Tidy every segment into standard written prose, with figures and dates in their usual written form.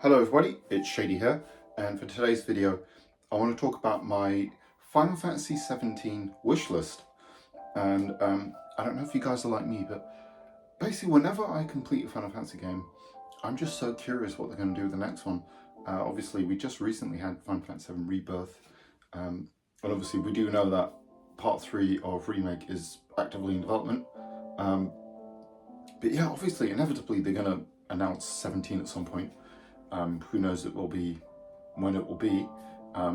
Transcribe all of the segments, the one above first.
Hello everybody, it's Shady here, and for today's video I want to talk about my Final Fantasy 17 wish list. And I don't know if you guys are like me, but basically whenever I complete a Final Fantasy game, I'm just so curious what they're going to do with the next one. Obviously we just recently had Final Fantasy 7 Rebirth, and obviously we do know that part 3 of Remake is actively in development. But yeah, obviously inevitably they're going to announce 17 at some point. Who knows it will be when it will be. I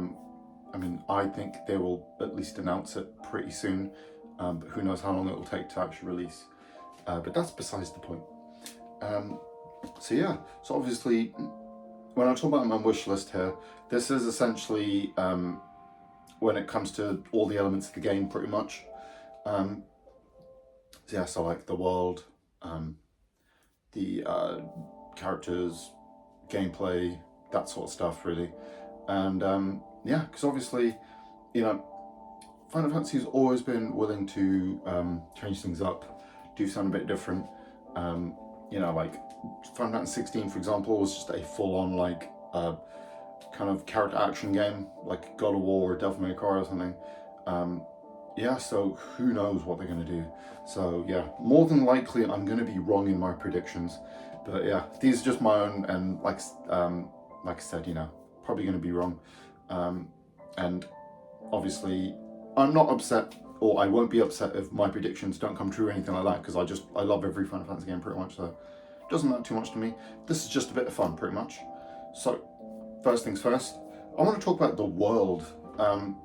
mean, I think they will at least announce it pretty soon, but who knows how long it will take to actually release. But that's besides the point. So yeah, so obviously when I talk about my wish list here, this is essentially when it comes to all the elements of the game pretty much. So yeah, so like the world, the characters, gameplay, that sort of stuff really. And yeah, because obviously, you know, Final Fantasy has always been willing to change things up, do something a bit different. You know, like Final Fantasy 16, for example, was just a full-on like kind of character action game, like God of War or Devil May Cry or something. Yeah, so who knows what they're going to do. So yeah, more than likely I'm going to be wrong in my predictions. But yeah, these are just my own, and like I said, you know, probably going to be wrong. And obviously I'm not upset, or I won't be upset if my predictions don't come true or anything like that, because I love every Final Fantasy game pretty much, so it doesn't matter too much to me. This is just a bit of fun pretty much. So first things first, I want to talk about the world. So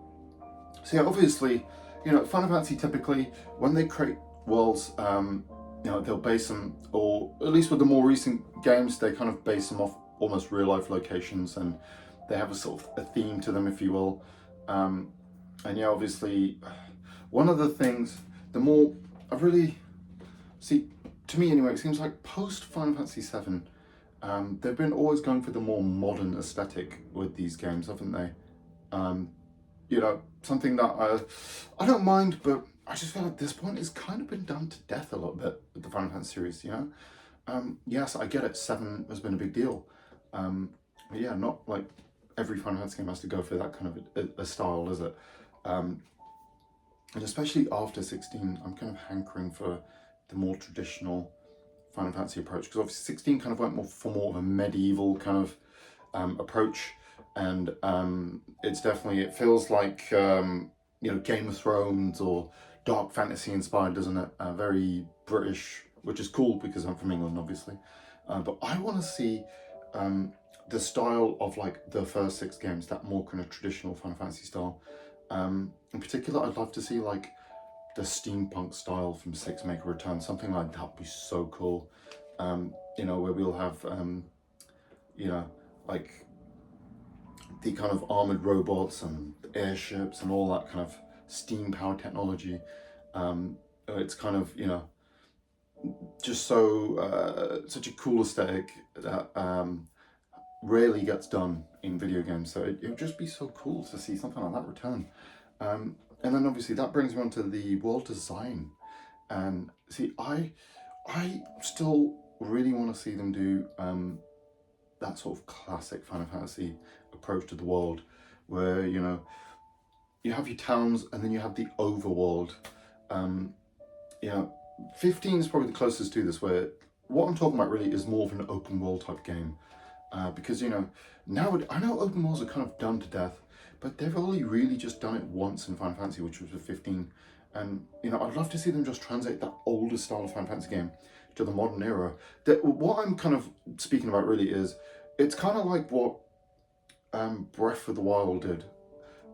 yeah, obviously, you know, Final Fantasy typically, when they create worlds, you know, they'll base them, or at least with the more recent games, they kind of base them off almost real life locations, and they have a sort of a theme to them, if you will. And yeah, obviously, one of the things, the more I really see, to me anyway, it seems like post Final Fantasy 7, they've been always going for the more modern aesthetic with these games, haven't they? You know, something that I don't mind, but I just feel like this point it's kind of been done to death a little bit with the Final Fantasy series, you know? Yes, I get it, 7 has been a big deal. But yeah, not like every Final Fantasy game has to go for that kind of a style, is it? And especially after 16, I'm kind of hankering for the more traditional Final Fantasy approach, because obviously 16 kind of went more of a medieval kind of approach. And it's definitely, it feels like, you know, Game of Thrones or dark fantasy inspired, doesn't it? Very British, which is cool because I'm from England, obviously. But I want to see the style of like the first 6 games, that more kind of traditional Final Fantasy style. In particular, I'd love to see like the steampunk style from 6 make a return. Something like that would be so cool. You know, where we'll have, you know, like the kind of armored robots and airships and all that kind of steam powered technology. It's kind of, you know, just so such a cool aesthetic that rarely gets done in video games. So it would just be so cool to see something like that return. And then obviously that brings me on to the world design. And see, I still really want to see them do that sort of classic Final Fantasy approach to the world, where, you know, you have your towns and then you have the overworld. You know, 15 is probably the closest to this, where what I'm talking about really is more of an open world type game. Because, you know, now I know open worlds are kind of done to death, but they've only really just done it once in Final Fantasy, which was with 15. And, you know, I'd love to see them just translate that older style of Final Fantasy game to the modern era. What I'm kind of speaking about really is, it's kind of like what Breath of the Wild did,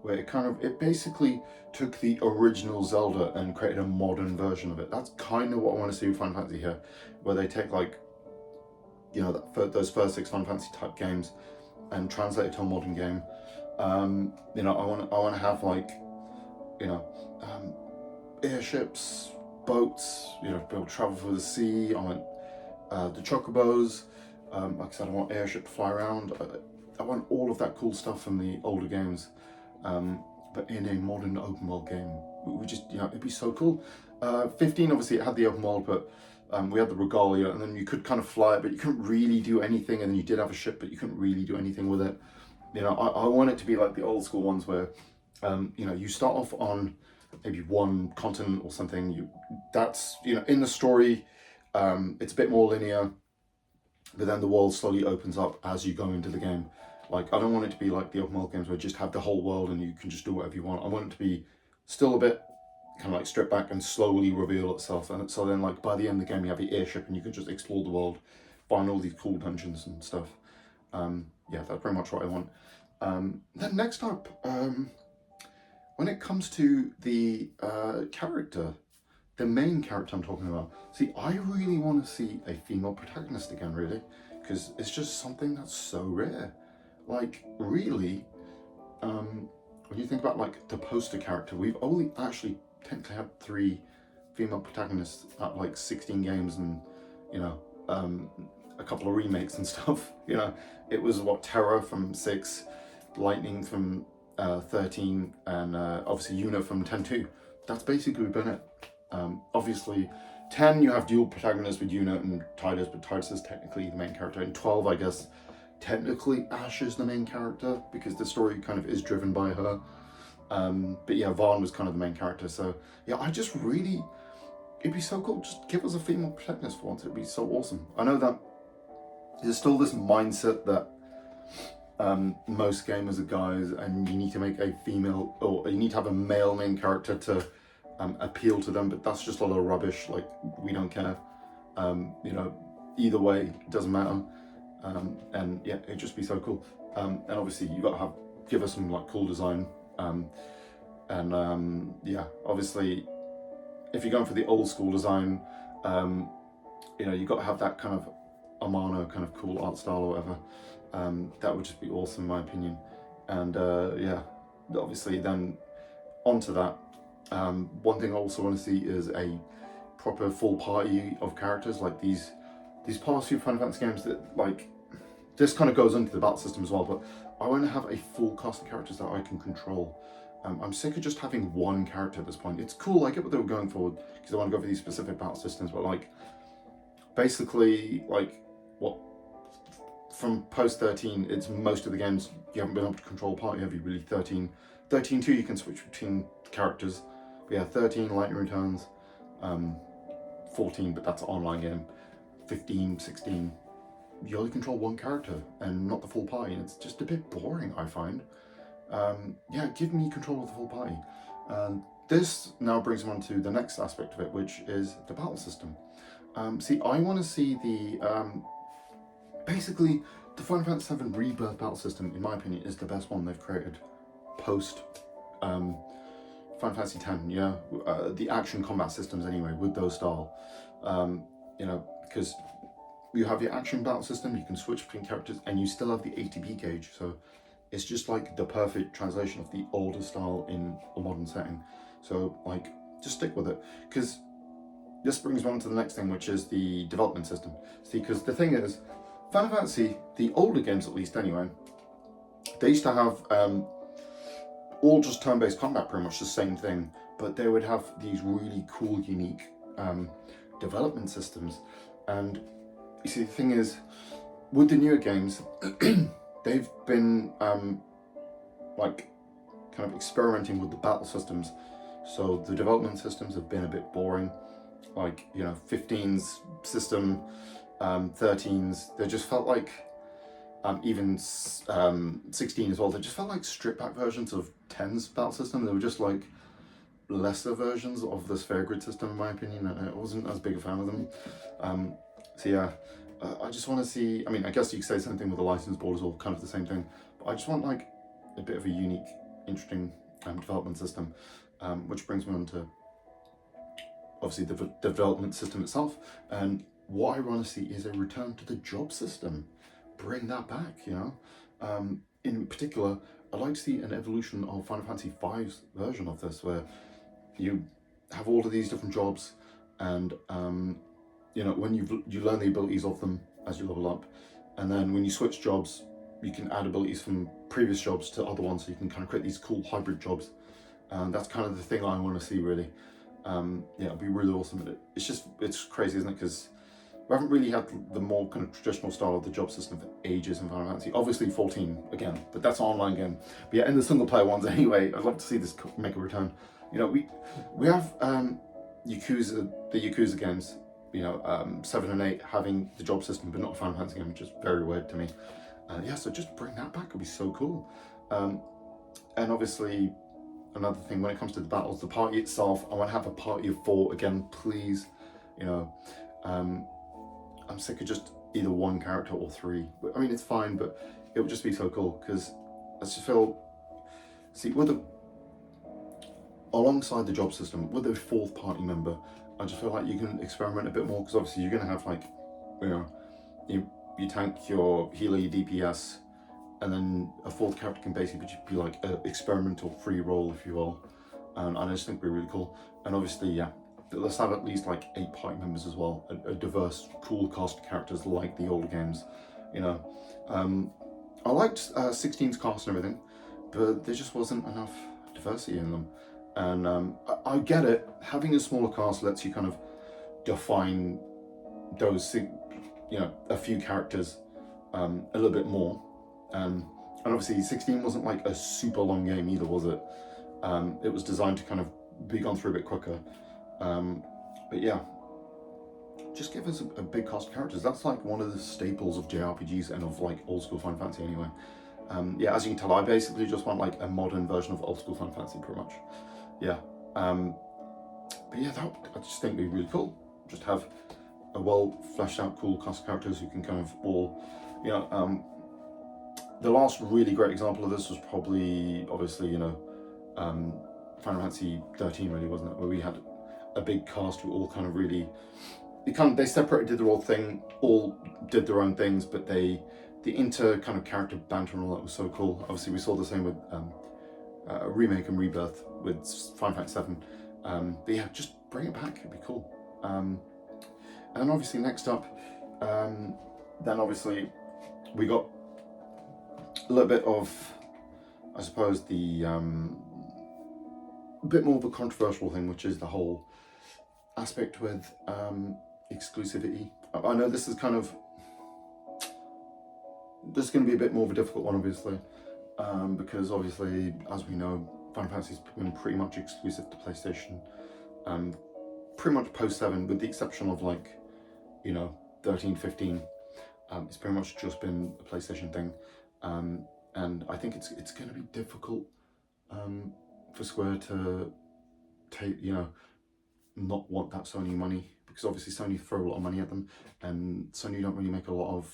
where it basically took the original Zelda and created a modern version of it. That's kind of what I want to see with Final Fantasy here, where they take like, you know, those first 6 Final Fantasy type games and translate it to a modern game. You know, I want to have like, you know, airships, boats, you know, be able to travel through the sea. I want the chocobos. Like I said, I want airship to fly around. I want all of that cool stuff from the older games, but in a modern open world game. We just, you know, it'd be so cool. 15, obviously, it had the open world, but We had the regalia, and then you could kind of fly it, but you couldn't really do anything. And then you did have a ship, but you couldn't really do anything with it. You know, I want it to be like the old school ones where, you know, you start off on maybe one continent or something. That's, you know, in the story, it's a bit more linear, but then the world slowly opens up as you go into the game. Like, I don't want it to be like the open world games where you just have the whole world and you can just do whatever you want. I want it to be still a bit kind of like stripped back and slowly reveal itself. And so then, like, by the end of the game, you have the airship and you can just explore the world, find all these cool dungeons and stuff. Yeah, that's pretty much what I want. Then next up, when it comes to the character, the main character I'm talking about, see, I really want to see a female protagonist again, really, because it's just something that's so rare. Like, really, when you think about like the poster character, we've only actually technically had 3 female protagonists at like 16 games and, you know, a couple of remakes and stuff. You know, it was what, Terra from 6, Lightning from 13, and obviously Yuna from 10-2. That's basically been it. Obviously 10 you have dual protagonists with Yuna and Tidus, but Tidus is technically the main character. In 12, I guess technically Ash is the main character because the story kind of is driven by her. But yeah, Vaughn was kind of the main character. So yeah, I just really, it'd be so cool. Just give us a female protagonist for once. It'd be so awesome. I know that there's still this mindset that most gamers are guys and you need to make a female, or you need to have a male main character to appeal to them, but that's just a lot of rubbish. Like, we don't care. You know, either way, it doesn't matter. And yeah, it'd just be so cool. And obviously you got to give us some like cool design. Yeah, obviously if you're going for the old school design, you know, you got to have that kind of Amano kind of cool art style or whatever. That would just be awesome in my opinion. And yeah, obviously then onto that, one thing I also want to see is a proper full party of characters. Like these past few Final Fantasy games, that like, this kind of goes into the battle system as well, but I want to have a full cast of characters that I can control. I'm sick of just having one character at this point. It's cool, I get what they were going for, because they want to go for these specific battle systems, but like, basically, like, what, from post 13, it's most of the games you haven't been able to control party, have you really? 13 too, you can switch between characters. But yeah, 13, Lightning Returns, 14, but that's an online game, 15, 16, you only control one character and not the full party, and it's just a bit boring, I find. Yeah, give me control of the full party. This now brings me on to the next aspect of it, which is the battle system. See, I want to see the, basically, the Final Fantasy VII Rebirth battle system, in my opinion, is the best one they've created post Final Fantasy X, yeah? The action combat systems anyway, with those style. You know, because you have your action battle system, you can switch between characters, and you still have the ATB gauge, so it's just like the perfect translation of the older style in a modern setting. So like, just stick with it, because this brings me on to the next thing, which is the development system. See, because the thing is, Final Fantasy, the older games at least anyway, they used to have all just turn-based combat, pretty much the same thing, but they would have these really cool, unique development systems. And you see, the thing is, with the newer games, they've been like kind of experimenting with the battle systems, so the development systems have been a bit boring. Like, you know, 15's system, 13's, they just felt like, even 16 as well, they just felt like stripped back versions of 10's battle system. They were just like lesser versions of the sphere grid system, in my opinion, and I wasn't as big a fan of them. So yeah, I just want to see, I mean, I guess you could say something with the license board is all kind of the same thing, but I just want like a bit of a unique, interesting development system, which brings me on to obviously the development system itself. And what I want to see is a return to the job system. Bring that back, you know. In particular, I'd like to see an evolution of Final Fantasy V's version of this, where you have all of these different jobs, and you know, when you learn the abilities of them as you level up, and then when you switch jobs, you can add abilities from previous jobs to other ones, so you can kind of create these cool hybrid jobs. And that's kind of the thing I want to see, really. Yeah, it'd be really awesome. It's crazy, isn't it? Because we haven't really had the more kind of traditional style of the job system for ages in Final Fantasy. Obviously 14 again, but that's an online game. But yeah, in the single player ones anyway, I'd love to see this make a return. You know, we have Yakuza, the Yakuza games, you know, 7 and 8 having the job system, but not a Final Fantasy game, which is very weird to me. Yeah, so just bring that back, it'd be so cool. And obviously, another thing, when it comes to the battles, the party itself, I want to have a party of 4 again, please. You know, I'm sick of just either 1 character or 3. I mean, it's fine, but it would just be so cool, because I just feel, see, alongside the job system, with a 4th party member, I just feel like you can experiment a bit more, because obviously you're going to have, like, you know, you tank, your healer, your DPS, and then a 4th character can basically be like an experimental free roll, if you will. And I just think it'd be really cool. And obviously, yeah, let's have at least like 8 party members as well, a diverse, cool cast of characters like the older games, you know. I liked 16's cast and everything, but there just wasn't enough diversity in them. And I get it, having a smaller cast lets you kind of define those, you know, a few characters a little bit more. And obviously 16 wasn't like a super long game either, was it? It was designed to kind of be gone through a bit quicker. But yeah, just give us a big cast of characters. That's like one of the staples of JRPGs and of like old school Final Fantasy anyway. Yeah, as you can tell, I basically just want like a modern version of old school Final Fantasy, pretty much. Yeah. But yeah, I just think it'd be really cool. Just have a well fleshed out, cool cast of characters who can kind of all, you know, the last really great example of this was probably, obviously, you know, Final Fantasy 13, really, wasn't it? Where we had a big cast who all kind of really, they separated, did their own thing, all did their own things, but the inter kind of character banter and all that was so cool. Obviously, we saw the same with Remake and Rebirth with Final Fantasy 7. But yeah, just bring it back, it'd be cool. And then obviously next up, then obviously we got a little bit of, I suppose, the bit more of a controversial thing, which is the whole aspect with exclusivity. I know this is kind of, this is going to be a bit more of a difficult one, obviously, because obviously, as we know, Final Fantasy's been pretty much exclusive to PlayStation, pretty much post 7, with the exception of like, you know, 13, 15. It's pretty much just been a PlayStation thing. And I think it's going to be difficult for Square to take, you know, not want that Sony money, because obviously Sony throw a lot of money at them, and Sony don't really make a lot of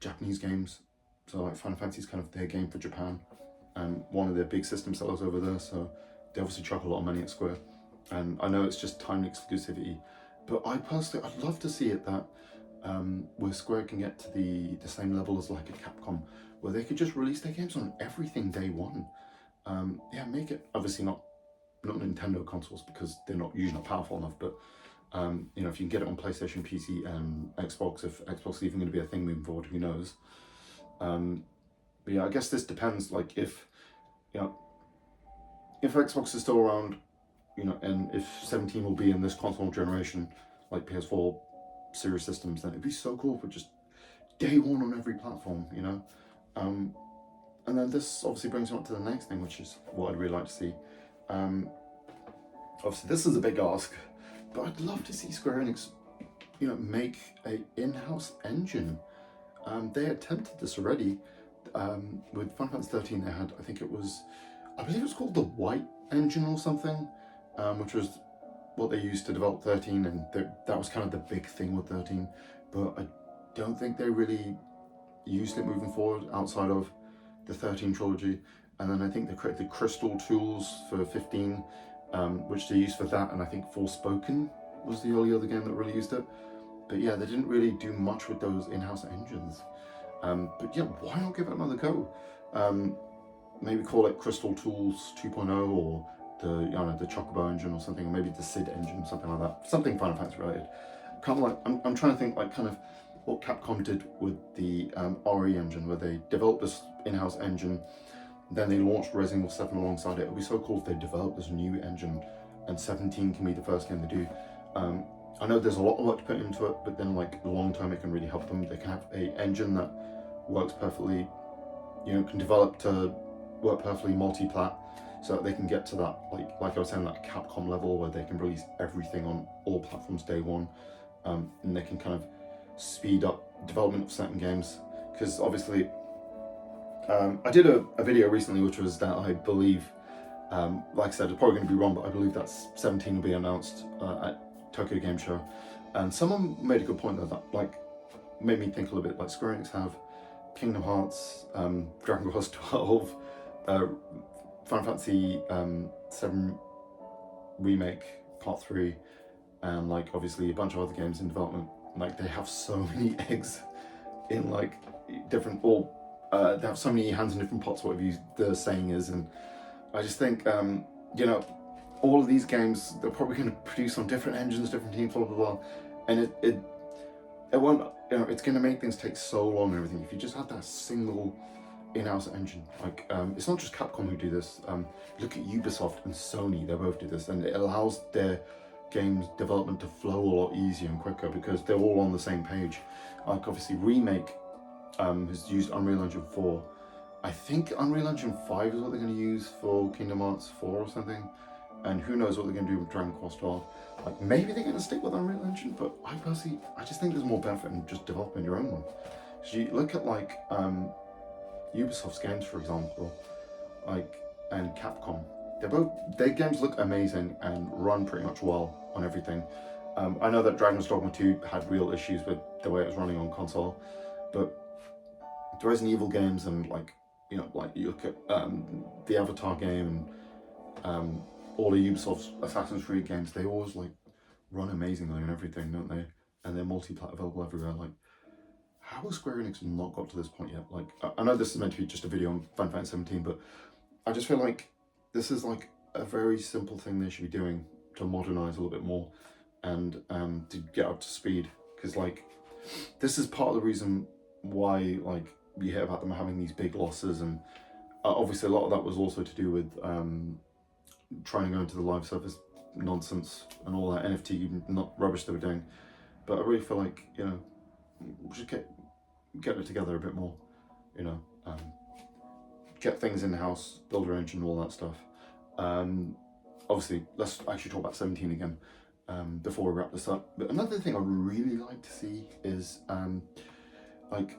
Japanese games. So like Final Fantasy is kind of their game for Japan, and one of their big system sellers over there. So they obviously chuck a lot of money at Square. And I know it's just timed exclusivity, but I personally, I'd love to see it that where Square can get to the same level as like a Capcom, where they could just release their games on everything day one. Yeah, make it obviously not Nintendo consoles, because they're not usually not powerful enough, but you know, if you can get it on PlayStation, PC, and Xbox, if Xbox is even going to be a thing moving forward, who knows? But yeah, I guess this depends. Like if, you know, if Xbox is still around, you know, and if 17 will be in this console generation, like PS4 series systems, then it'd be so cool for just day one on every platform, you know. And then this obviously brings me on to the next thing, which is what I'd really like to see. Obviously this is a big ask, but I'd love to see Square Enix, you know, make a in-house engine. They attempted this already with Final Fantasy 13. They had, I believe it was called the White Engine or something, which was what they used to develop 13, and that was kind of the big thing with 13. But I don't think they really used it moving forward outside of the 13 trilogy. And then I think they created the Crystal tools for 15, which they used for that, and I think Forspoken was the only other game that really used it. But yeah, they didn't really do much with those in-house engines. But yeah, why not give it another go? Maybe call it Crystal Tools 2.0, or the Chocobo engine or something, or maybe the Sid engine, something like that. Something Final Fantasy related. Kind of like, I'm trying to think like kind of what Capcom did with the RE engine, where they developed this in-house engine, then they launched Resident Evil 7 alongside it. It would be so cool if they developed this new engine and 17 can be the first game they do. I know there's a lot of work to put into it, but then like long term it can really help them. They can have a engine that works perfectly, can develop to work perfectly multi-plat, so that they can get to that, like I was saying, that Capcom level where they can release everything on all platforms day one, and they can kind of speed up development of certain games. Because obviously, I did a video recently which was that I believe, like I said, it's probably going to be wrong, but I believe that 17 will be announced at Tokyo Game Show. And someone made a good point there that like made me think a little bit. Like Square Enix have Kingdom Hearts, Dragon Quest 12, Final Fantasy 7 Remake Part 3, and like obviously a bunch of other games in development. Like they have so many eggs in like different, or they have so many hands in different pots, whatever the saying is. And I just think, all of these games, they're probably going to produce on different engines, different teams, blah, blah, blah. And it won't, it's going to make things take so long and everything. If you just have that single in-house engine, like, it's not just Capcom who do this. Look at Ubisoft and Sony, they both do this. And it allows their games development to flow a lot easier and quicker because they're all on the same page. Like, obviously, Remake has used Unreal Engine 4. I think Unreal Engine 5 is what they're going to use for Kingdom Hearts 4 or something. And who knows what they're going to do with Dragon Quest 12. Like, maybe they're going to stick with Unreal Engine, but I just think there's more benefit in just developing your own one. So you look at, like, Ubisoft's games, for example, like, and Capcom. Their games look amazing and run pretty much well on everything. I know that Dragon's Dogma 2 had real issues with the way it was running on console, but the Resident Evil games and, like, you look at the Avatar game and all of Ubisoft's Assassin's Creed games, they always like run amazingly and everything, don't they? And they're multi-plat available everywhere. Like, how has Square Enix not got to this point yet? Like, I know this is meant to be just a video on Final Fantasy 17, but I just feel like this is like a very simple thing they should be doing to modernize a little bit more and to get up to speed. Because like, this is part of the reason why like we hear about them having these big losses, and obviously a lot of that was also to do with trying to go into the live service nonsense and all that NFT not rubbish they were doing. But I really feel like, we should get it together a bit more, get things in-house, build our engine, all that stuff. Obviously, let's actually talk about 17 again before we wrap this up. But another thing I'd really like to see is, like,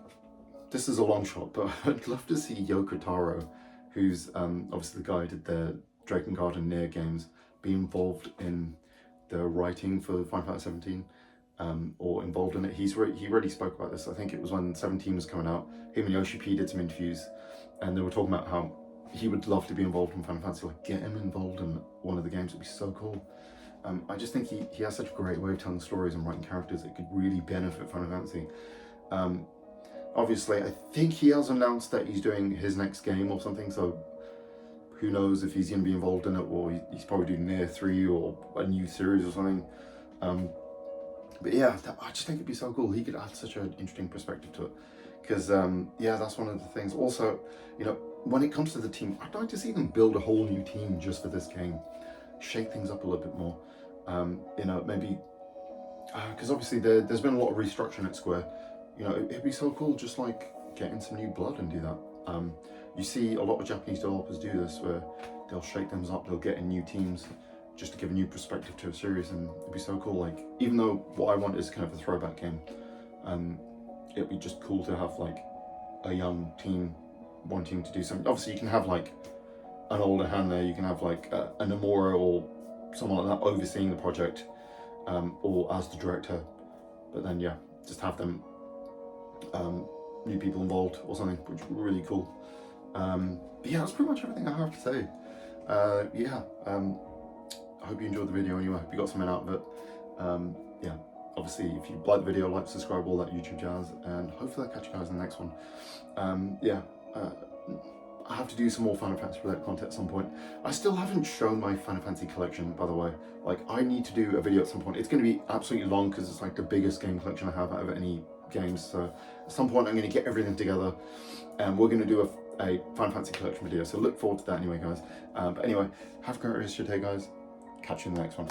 this is a long shot, but I'd love to see Yoko Taro, who's obviously the guy who did the Drakengard and Nier games, be involved in the writing for Final Fantasy 17, or involved in it. He already spoke about this. I think it was when 17 was coming out. Him and Yoshi P did some interviews, and they were talking about how he would love to be involved in Final Fantasy. Like, get him involved in one of the games. It'd be so cool. I just think he has such a great way of telling stories and writing characters that could really benefit Final Fantasy. Obviously, I think he has announced that he's doing his next game or something, so who knows if he's going to be involved in it, or he's probably doing Nier 3 or a new series or something. But yeah, I just think it'd be so cool. He could add such an interesting perspective to it. Because, yeah, that's one of the things. Also, when it comes to the team, I'd like to see them build a whole new team just for this game. Shake things up a little bit more. Maybe, because obviously there's been a lot of restructuring at Square. It'd be so cool just like getting some new blood and do that. You see a lot of Japanese developers do this, where they'll shake things up, they'll get in new teams just to give a new perspective to a series, and it'd be so cool. Like, even though what I want is kind of a throwback game, it'd be just cool to have like a young team wanting to do something. Obviously you can have like an older hand there, you can have like a Nomura or someone like that overseeing the project, or as the director, but then yeah, just have them new people involved or something, which would be really cool. But yeah, that's pretty much everything I have to say. I hope you enjoyed the video anyway. I hope you got something out of it. Yeah, obviously, if you like the video, like, subscribe, all that YouTube jazz, and hopefully I'll catch you guys in the next one. I have to do some more Final Fantasy related content at some point. I still haven't shown my Final Fantasy collection, by the way. Like, I need to do a video at some point. It's going to be absolutely long because it's like the biggest game collection I have out of any games. So at some point I'm going to get everything together, and we're going to do a Final Fantasy collection video. So look forward to that anyway, guys. But anyway, have a great rest of your day, guys. catch you in the next one.